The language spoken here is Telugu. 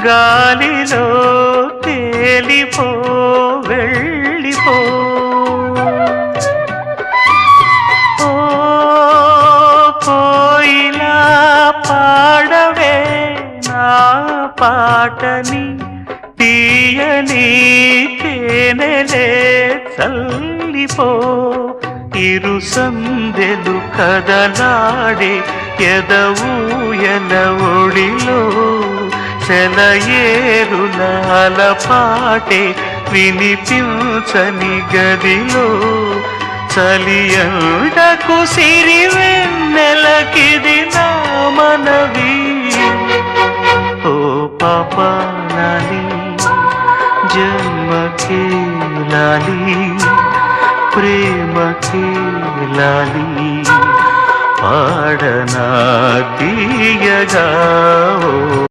గాలిలో తేలిపో వెళ్ళిపో ఓ కోయిలా పాడవే నా పాటని తీయని తేనెలే చల్లిపో ఇరు సందెలు కదలాడే ఎదవూయల ఒడిలో సెలయేరులాల పాటే వినిపించని గదిలో చలియండకు సిరివెన్నెలకిది నా మనవి ఓ పాపాలాలి జన్మకే లాలి ప్రేమకే లాలి పాడనా తీయగా